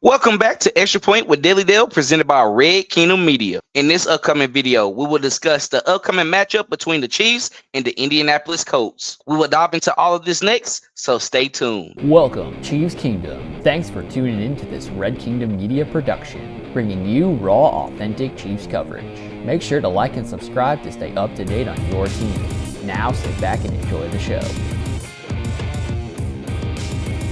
Welcome back to Extra Point with Daily Dale, presented by Red Kingdom Media. In this upcoming video, we will discuss the upcoming matchup between the Chiefs and the Indianapolis Colts. We will dive into all of this next, so stay tuned. Welcome, Chiefs Kingdom. Thanks for tuning in to this Red Kingdom Media production, bringing you raw, authentic Chiefs coverage. Make sure to like and subscribe to stay up to date on your team. Now sit back and enjoy the show.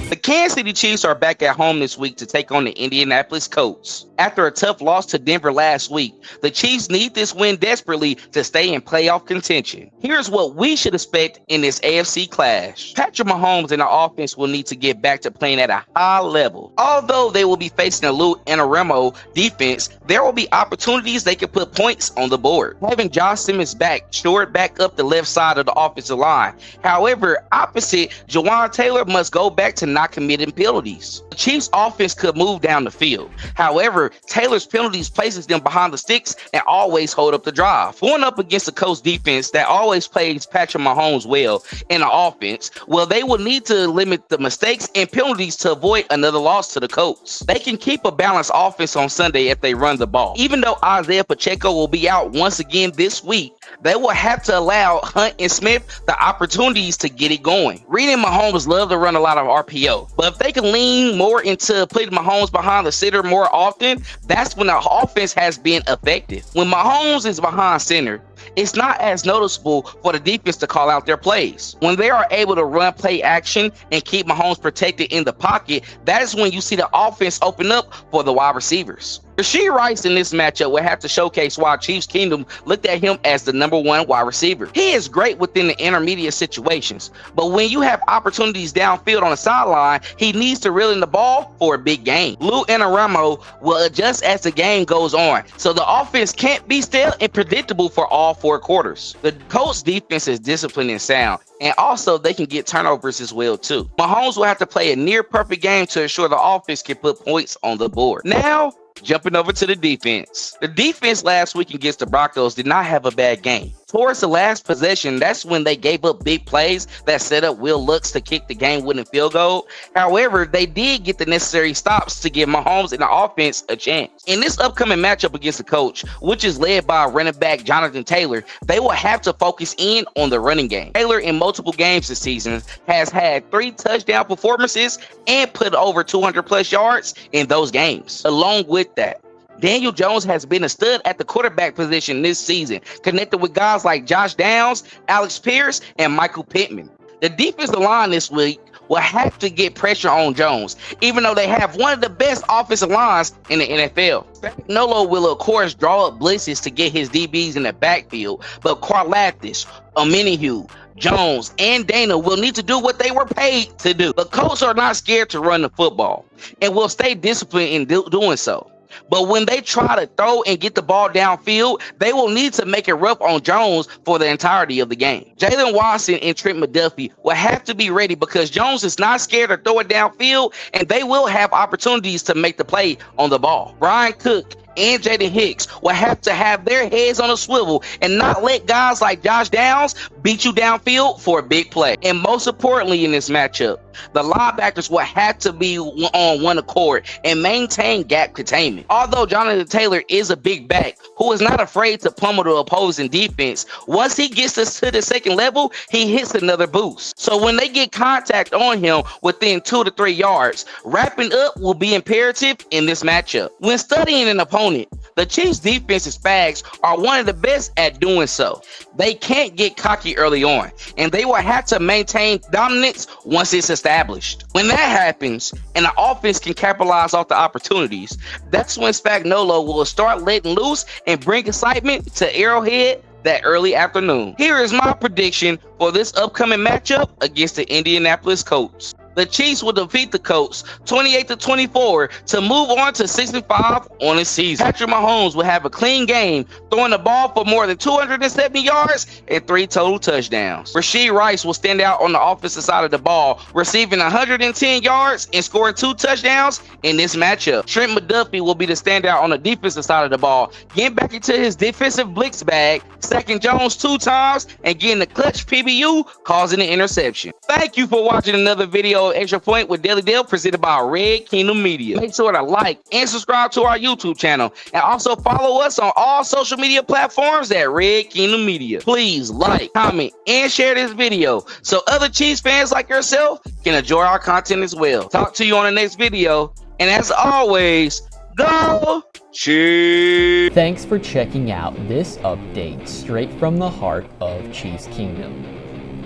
The Kansas City Chiefs are back at home this week to take on the Indianapolis Colts. After a tough loss to Denver last week, the Chiefs need this win desperately to stay in playoff contention. Here's what we should expect in this AFC clash. Patrick Mahomes and the offense will need to get back to playing at a high level. Although they will be facing a Lou Anarumo defense, there will be opportunities they can put points on the board. Having Josh Simmons back shored back up the left side of the offensive line. However, opposite, Jawan Taylor must go back to not committing penalties. The Chiefs offense could move down the field. However, Taylor's penalties places them behind the sticks and always hold up the drive. Going up against the Colts defense that always plays Patrick Mahomes well in the offense, well, they will need to limit the mistakes and penalties to avoid another loss to the Colts. They can keep a balanced offense on Sunday if they run the ball. Even though Isaiah Pacheco will be out once again this week, they will have to allow Hunt and Smith the opportunities to get it going. Reed and Mahomes love to run a lot of RPO, but if they can lean more into putting Mahomes behind the center more often, that's when the offense has been effective. When Mahomes is behind center, it's not as noticeable for the defense to call out their plays. When they are able to run play action and keep Mahomes protected in the pocket, that is when you see the offense open up for the wide receivers. Rashee Rice in this matchup will have to showcase why Chiefs Kingdom looked at him as the #1 wide receiver. He is great within the intermediate situations, but when you have opportunities downfield on the sideline, he needs to reel in the ball for a big game. Lou Anarumo will adjust as the game goes on, so the offense can't be stale and predictable for all 4 quarters. The Colts defense is disciplined and sound, and also they can get turnovers as well too. Mahomes will have to play a near perfect game to ensure the offense can put points on the board. Now, jumping over to the defense. The defense last week against the Broncos did not have a bad game. Towards the last possession, that's when they gave up big plays that set up Will Lutz to kick the game-winning field goal. However, they did get the necessary stops to give Mahomes and the offense a chance. In this upcoming matchup against the Colts, which is led by running back Jonathan Taylor, they will have to focus in on the running game. Taylor, in multiple games this season, has had 3 touchdown performances and put over 200-plus yards in those games. Along with that, Daniel Jones has been a stud at the quarterback position this season, connected with guys like Josh Downs, Alex Pierce, and Michael Pittman. The defensive line this week will have to get pressure on Jones, even though they have one of the best offensive lines in the NFL. Nolo will, of course, draw up blitzes to get his DBs in the backfield, but Karlaftis, Omenihu, Jones, and Dana will need to do what they were paid to do. The Colts are not scared to run the football and will stay disciplined in doing so. But when they try to throw and get the ball downfield, they will need to make it rough on Jones for the entirety of the game. Jalen Watson and Trent McDuffie will have to be ready because Jones is not scared to throw it downfield, and they will have opportunities to make the play on the ball. Brian Cook and Jaden Hicks will have to have their heads on a swivel and not let guys like Josh Downs beat you downfield for a big play. And most importantly in this matchup, the linebackers will have to be on one accord and maintain gap containment. Although Jonathan Taylor is a big back who is not afraid to pummel the opposing defense, once he gets us to the second level, he hits another boost. So when they get contact on him within 2 to 3 yards, wrapping up will be imperative in this matchup. When studying an opponent, the Chiefs' defensive spags are one of the best at doing so. They can't get cocky early on, and they will have to maintain dominance once it's established. When that happens, and the offense can capitalize off the opportunities, that's when Spagnuolo will start letting loose and bring excitement to Arrowhead that early afternoon. Here is my prediction for this upcoming matchup against the Indianapolis Colts. The Chiefs will defeat the Colts 28-24 to move on to 6-5 on the season. Patrick Mahomes will have a clean game, throwing the ball for more than 270 yards and 3 total touchdowns. Rashee Rice will stand out on the offensive side of the ball, receiving 110 yards and scoring 2 touchdowns in this matchup. Trent McDuffie will be the standout on the defensive side of the ball, getting back into his defensive blitz bag, sacking Jones 2 times and getting the clutch PBU, causing an interception. Thank you for watching another video follow Extra Point with Daily Dale presented by Red Kingdom Media. Make sure to like and subscribe to our YouTube channel and also follow us on all social media platforms at Red Kingdom Media. Please like, comment, and share this video so other Chiefs fans like yourself can enjoy our content as well. Talk to you on the next video. And as always, go Chiefs! Thanks for checking out this update straight from the heart of Chiefs Kingdom.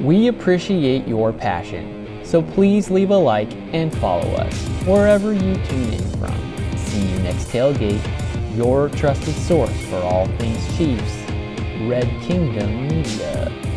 We appreciate your passion, so please leave a like and follow us wherever you tune in from. See you next tailgate, your trusted source for all things Chiefs, Red Kingdom Media.